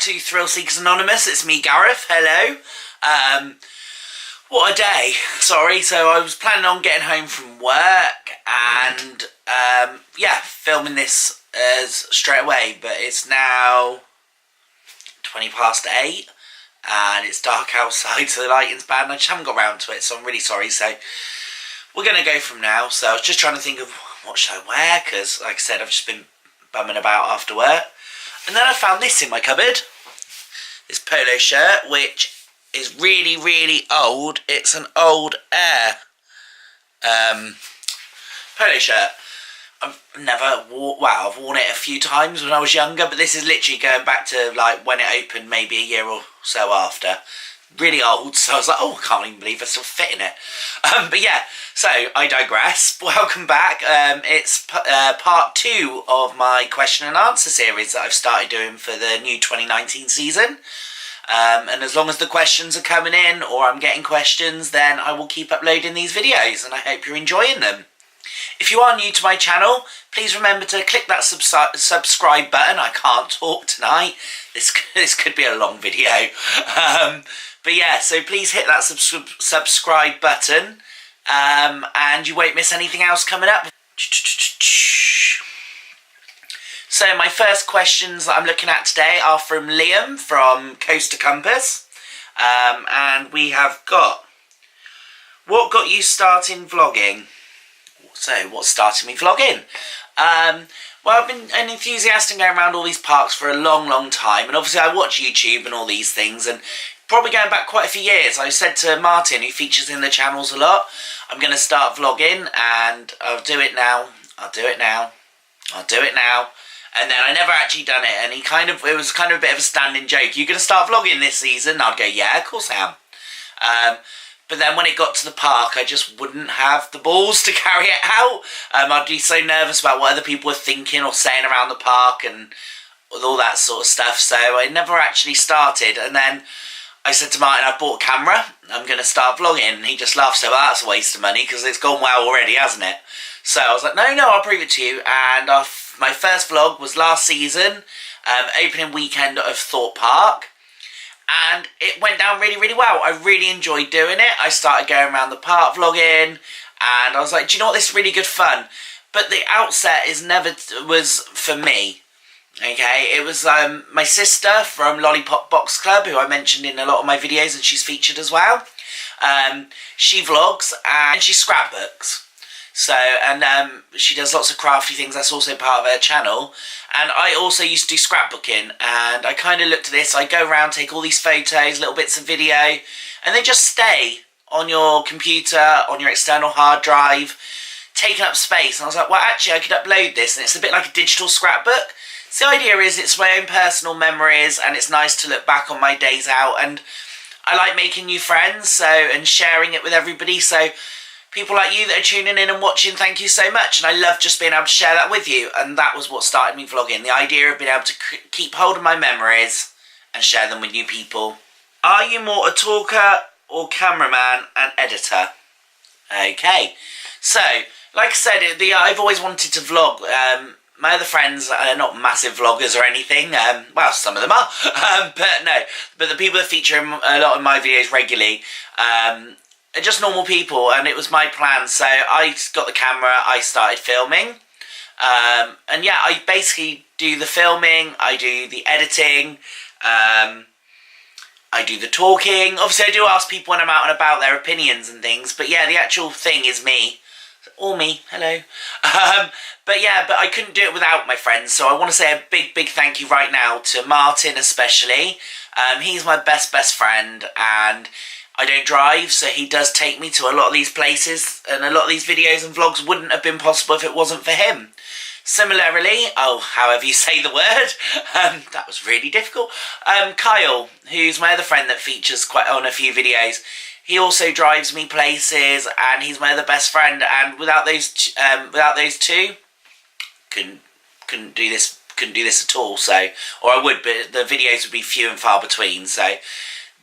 to Thrill Seekers Anonymous. It's me, Gareth. Hello. What a day. Sorry, so I was planning on getting home from work and, filming this straight away, but it's now 8:20 and it's dark outside, so the lighting's bad and I just haven't got round to it, so I'm really sorry. So we're going to go from now. So I was just trying to think of what should I wear, because like I said, I've just been bumming about after work. And then I found this in my cupboard. This polo shirt, which is really, really old. It's an old Air polo shirt. I've worn it a few times when I was younger, but this is literally going back to like when it opened, maybe a year or so after. Really old, so I was like, oh, I can't even believe I still fit in it. But yeah, so I digress. Welcome back. It's part 2 of my question and answer series that I've started doing for the new 2019 season. And as long as the questions are coming in, or I'm getting questions, then I will keep uploading these videos, and I hope you're enjoying them. If you are new to my channel, please remember to click that subscribe button. I can't talk tonight. This could be a long video. But yeah, so please hit that subscribe button, and you won't miss anything else coming up. So my first questions that I'm looking at today are from Liam from Coast to Compass. And we have got, what got you starting vlogging? So what's starting me vlogging? Well, I've been an enthusiast and going around all these parks for a long, long time. And obviously I watch YouTube and all these things, and probably going back quite a few years, I said to Martin, who features in the channels a lot, I'm going to start vlogging, and I'll do it now, I'll do it now, I'll do it now. And then I never actually done it, and it was kind of a bit of a standing joke. You're going to start vlogging this season? I'd go, yeah, of course I am. But then when it got to the park, I just wouldn't have the balls to carry it out. I'd be so nervous about what other people were thinking or saying around the park and all that sort of stuff. So I never actually started. And then I said to Martin, I bought a camera, I'm going to start vlogging. And he just laughed, so well, that's a waste of money because it's gone well already, hasn't it? So I was like, no, I'll prove it to you. And my first vlog was last season, opening weekend of Thorpe Park. And it went down really, really well. I really enjoyed doing it. I started going around the park vlogging, and I was like, do you know what, this is really good fun. But the outset was for me. Okay, it was my sister from Lollipop Box Club, who I mentioned in a lot of my videos, and she's featured as well. She vlogs and she scrapbooks. So, and she does lots of crafty things. That's also part of her channel. And I also used to do scrapbooking, and I kind of looked at this. I go around, take all these photos, little bits of video, and they just stay on your computer, on your external hard drive, taking up space. And I was like, well, actually, I could upload this, and it's a bit like a digital scrapbook. So the idea is it's my own personal memories, and it's nice to look back on my days out, and I like making new friends, and sharing it with everybody. So people like you that are tuning in and watching, thank you so much. And I love just being able to share that with you. And that was what started me vlogging. The idea of being able to keep hold of my memories and share them with new people. Are you more a talker or cameraman and editor? Okay. So, like I said, I've always wanted to vlog. My other friends are not massive vloggers or anything. Well, some of them are. But no. But the people that feature a lot of my videos regularly, are just normal people, and it was my plan. So I got the camera, I started filming, and yeah, I basically do the filming, I do the editing, I do the talking. Obviously I do ask people when I'm out and about their opinions and things, but yeah, the actual thing is me. All me, hello. But I couldn't do it without my friends, so I want to say a big, big thank you right now to Martin especially. He's my best friend, and I don't drive, so he does take me to a lot of these places, and a lot of these videos and vlogs wouldn't have been possible if it wasn't for him. Similarly, however you say the word, that was really difficult. Kyle, who's my other friend that features quite on a few videos, he also drives me places, and he's my other best friend. And without those two, couldn't do this at all. So, or I would, but the videos would be few and far between. So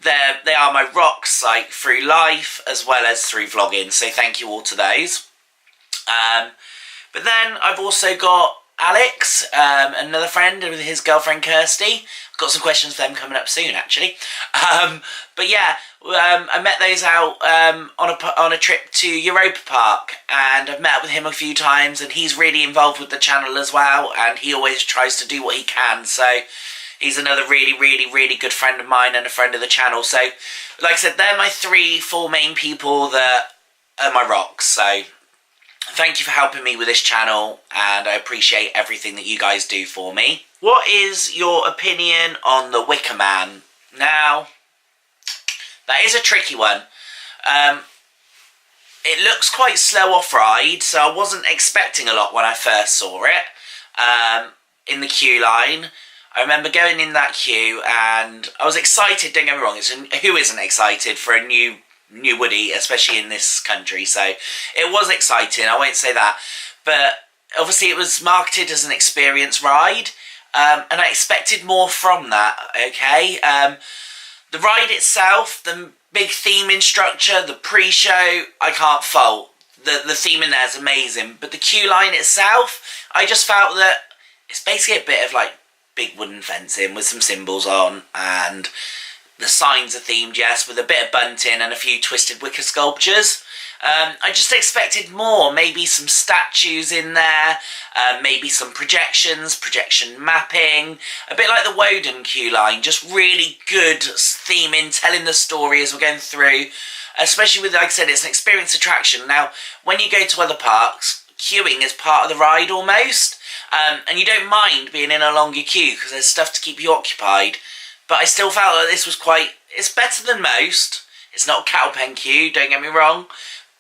they are my rocks, like through life as well as through vlogging. So thank you all to those. But then I've also got Alex, another friend with his girlfriend Kirsty. I've got some questions for them coming up soon, actually. But yeah, I met those out on a trip to Europa Park, and I've met up with him a few times, and he's really involved with the channel as well, and he always tries to do what he can, so he's another really good friend of mine and a friend of the channel. So, like I said, they're my 4 main people that are my rocks, so thank you for helping me with this channel, and I appreciate everything that you guys do for me. What is your opinion on the Wicker Man? Now, that is a tricky one. It looks quite slow off-ride, so I wasn't expecting a lot when I first saw it in the queue line. I remember going in that queue, and I was excited, don't get me wrong, who isn't excited for a new Woody, especially in this country, so it was exciting, I won't say that, but obviously it was marketed as an experience ride, and I expected more from that, okay? The ride itself, the big theming structure, the pre-show, I can't fault. The theme in there is amazing, but the queue line itself, I just felt that it's basically a bit of like big wooden fencing with some symbols on, and the signs are themed, yes, with a bit of bunting and a few twisted wicker sculptures. I just expected more, maybe some statues in there, maybe some projection mapping, a bit like the Woden queue line, just really good theming, telling the story as we're going through, especially with, like I said, it's an experience attraction. Now, when you go to other parks, queuing is part of the ride almost, and you don't mind being in a longer queue because there's stuff to keep you occupied. But I still felt that this was it's better than most. It's not a cattle pen queue, don't get me wrong,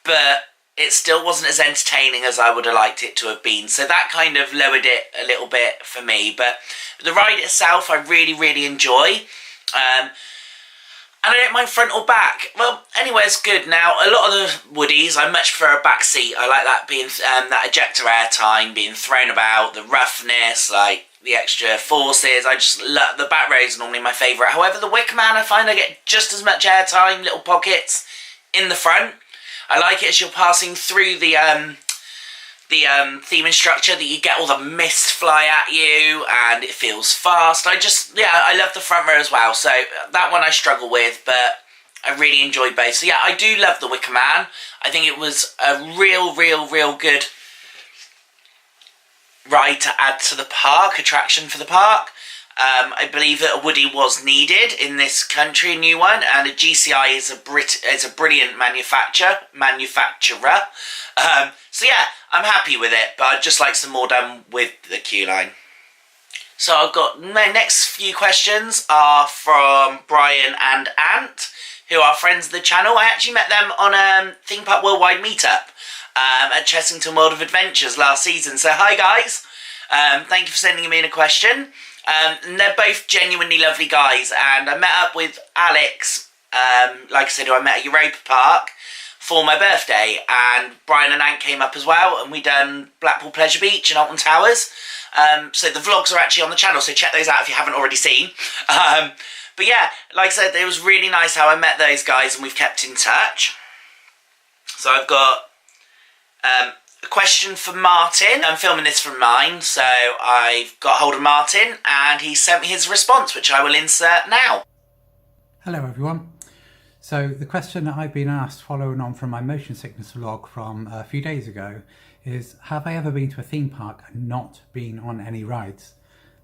but it still wasn't as entertaining as I would have liked it to have been. So that kind of lowered it a little bit for me. But the ride itself, I really enjoy. And I don't mind front or back. Well, anywhere's good. Now, a lot of the Woodies, I much prefer a back seat. I like that being that ejector air time, being thrown about, the roughness, like the extra forces. I just love the back row is normally my favourite. However, the Wicker Man, I find I get just as much air time, little pockets in the front. I like it as you're passing through the theming structure, that you get all the mist fly at you and it feels fast. I love the front row as well, so that one I struggle with, but I really enjoy both. So yeah, I do love the Wicker Man. I think it was a real good ride to add to the park, attraction for the park. I believe that a Woody was needed in this country, a new one, and a GCI is a brilliant manufacturer. So yeah, I'm happy with it, but I'd just like some more done with the queue line. So I've got my next few questions are from Brian and Ant, who are friends of the channel. I actually met them on a Theme Park Worldwide meetup at Chessington World of Adventures last season. So hi guys, thank you for sending me in a question. And they're both genuinely lovely guys, and I met up with Alex, like I said, who I met at Europa Park for my birthday, and Brian and Ant came up as well, and we done Blackpool Pleasure Beach and Alton Towers. So the vlogs are actually on the channel, so check those out if you haven't already seen. But yeah, like I said, it was really nice how I met those guys, and we've kept in touch. So I've got a question for Martin. I'm filming this from mine, so I've got hold of Martin, and he sent me his response, which I will insert now. Hello everyone. So the question that I've been asked following on from my motion sickness vlog from a few days ago is, have I ever been to a theme park and not been on any rides?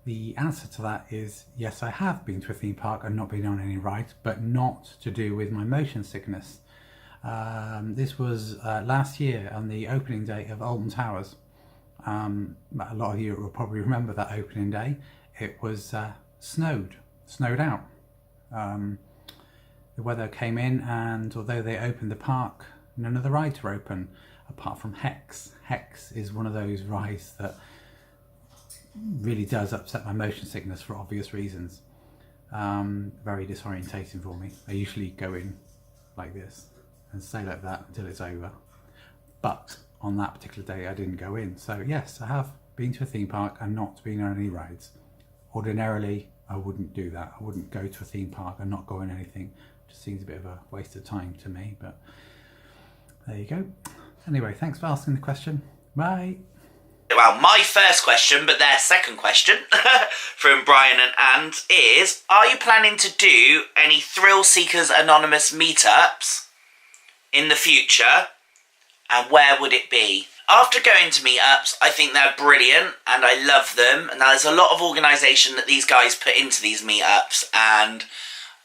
The answer to that is yes, I have been to a theme park and not been on any rides, but not to do with my motion sickness. This was last year on the opening day of Alton Towers. A lot of you will probably remember that opening day. It was snowed out. The weather came in, and although they opened the park, none of the rides were open apart from Hex. Hex is one of those rides that really does upset my motion sickness for obvious reasons. Very disorientating for me. I usually go in like this and stay like that until it's over, but on that particular day I didn't go in. So yes, I have been to a theme park and not been on any rides. Ordinarily I wouldn't do that. I wouldn't go to a theme park and not go on anything. Just seems a bit of a waste of time to me, but there you go. Anyway, thanks for asking the question. Bye. Well, my first question, but their second question from Brian and Anne is, are you planning to do any Thrill Seekers Anonymous meetups in the future, and where would it be? After going to meetups, I think they're brilliant and I love them, and there's a lot of organisation that these guys put into these meetups, and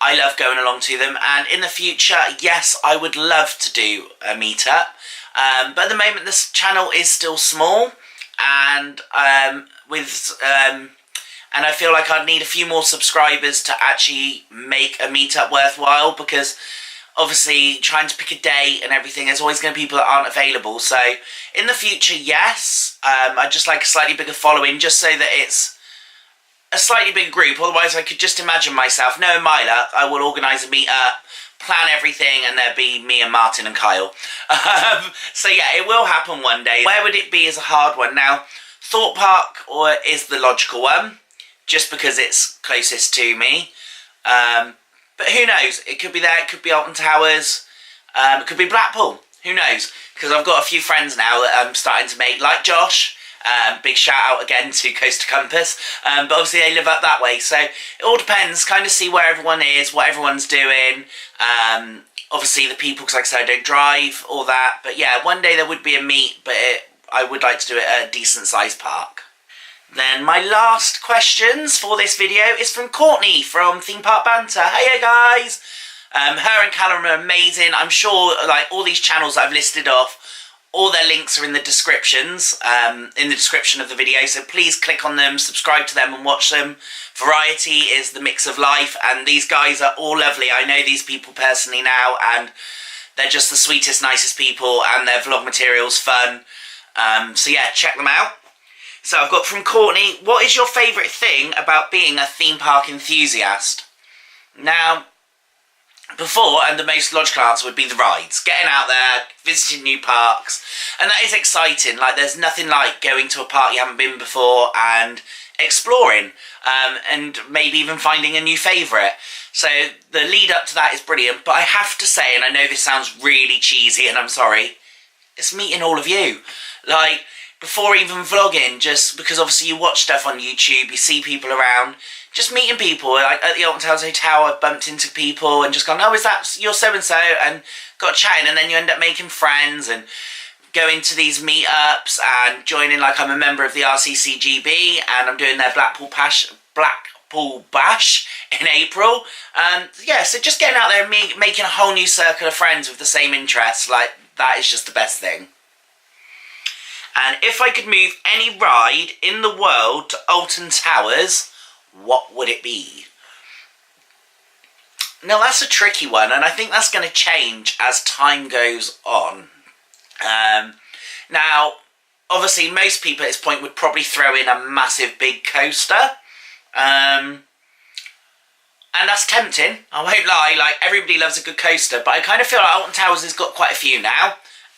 I love going along to them. And in the future, yes, I would love to do a meetup, but at the moment this channel is still small, and and I feel like I'd need a few more subscribers to actually make a meetup worthwhile, because obviously trying to pick a date and everything, there's always going to be people that aren't available. So in the future, yes, I'd just like a slightly bigger following, just so that it's a slightly bigger group. Otherwise I could just imagine myself, knowing my luck, I will organise a meetup, plan everything, and there'd be me and Martin and Kyle. So yeah, it will happen one day. Where would it be is a hard one. Now, Thorpe Park is the logical one, just because it's closest to me. But who knows? It could be there, it could be Alton Towers, it could be Blackpool. Who knows? Because I've got a few friends now that I'm starting to make, like Josh. Big shout out again to Coast to Compass. But obviously they live up that way, so it all depends. Kind of see where everyone is, what everyone's doing. Obviously the people, because like I said, I don't drive, all that. But yeah, one day there would be a meet, but I would like to do it at a decent sized park. Then my last questions for this video is from Courtney from Theme Park Banter. Hey guys! Her and Callum are amazing. I'm sure like all these channels that I've listed off, all their links are in the descriptions, in the description of the video, so please click on them, subscribe to them and watch them. Variety is the mix of life, and these guys are all lovely. I know these people personally now, and they're just the sweetest, nicest people, and their vlog material's fun. So yeah, check them out. So I've got from Courtney, what is your favourite thing about being a theme park enthusiast? Now, before, and the most logical answer would be the rides. Getting out there, visiting new parks, and that is exciting. Like, there's nothing like going to a park you haven't been before and exploring, and maybe even finding a new favourite. So the lead up to that is brilliant, but I have to say, and I know this sounds really cheesy and I'm sorry, it's meeting all of you. Like, before even vlogging, just because obviously you watch stuff on YouTube, you see people around, just meeting people. Like at the Alton Towers Hotel, I've bumped into people and just gone, oh, is that your so-and-so? And got chatting, and then you end up making friends and going to these meetups and joining, like I'm a member of the RCCGB and I'm doing their Blackpool Bash in April. Yeah, so just getting out there and making a whole new circle of friends with the same interests, like that is just the best thing. And if I could move any ride in the world to Alton Towers, what would it be? Now that's a tricky one, and I think that's going to change as time goes on. Now, obviously most people at this point would probably throw in a massive big coaster. And that's tempting, I won't lie, like everybody loves a good coaster, but I kind of feel like Alton Towers has got quite a few now,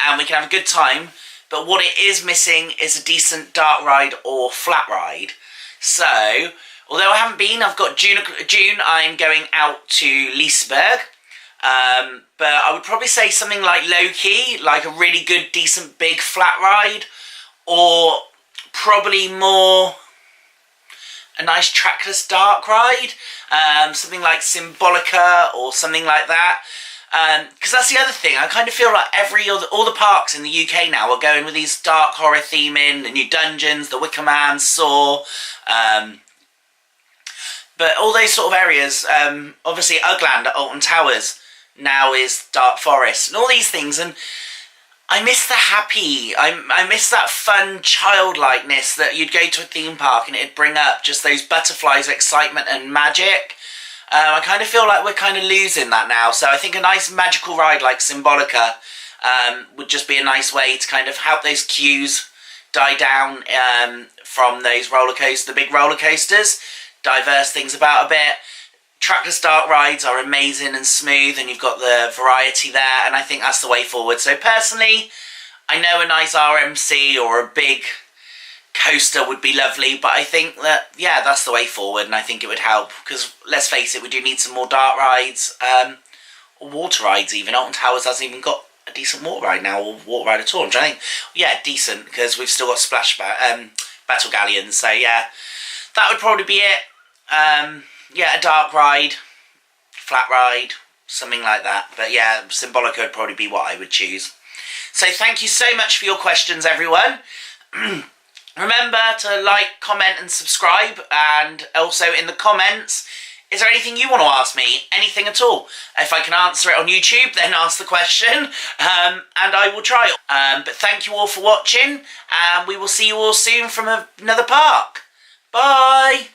and we can have a good time. But what it is missing is a decent dark ride or flat ride. So, although I haven't been, I've got June I'm going out to Leesburg. But I would probably say something like low-key, like a really good, decent, big flat ride. Or probably more a nice trackless dark ride. Something like Symbolica or something like that. Because that's the other thing, I kind of feel like all the parks in the UK now are going with these dark horror theming, the new dungeons, the Wicker Man, Saw, but all those sort of areas, obviously Ugland at Alton Towers now is Dark Forest, and all these things, and I miss the happy, I miss that fun childlikeness that you'd go to a theme park and it'd bring up just those butterflies of excitement and magic. I kind of feel like we're kind of losing that now, so I think a nice magical ride like Symbolica would just be a nice way to kind of help those queues die down from those the big roller coasters, diverse things about a bit. Trackless dark rides are amazing and smooth, and you've got the variety there, and I think that's the way forward. So personally, I know a nice RMC or a big coaster would be lovely, but I think that, yeah, that's the way forward, and I think it would help, because let's face it, we do need some more dark rides, or water rides even. Alton Towers hasn't even got a decent water ride now, or water ride at all. I'm trying to think. Yeah, decent, because we've still got battle galleons. So yeah, that would probably be it. Yeah, a dark ride, flat ride, something like that. But yeah, Symbolica would probably be what I would choose. So thank you so much for your questions, everyone. Remember to like, comment and subscribe, and also in the comments, is there anything you want to ask me? Anything at all? If I can answer it on YouTube, then ask the question, and I will try. But thank you all for watching, and we will see you all soon from another park. Bye!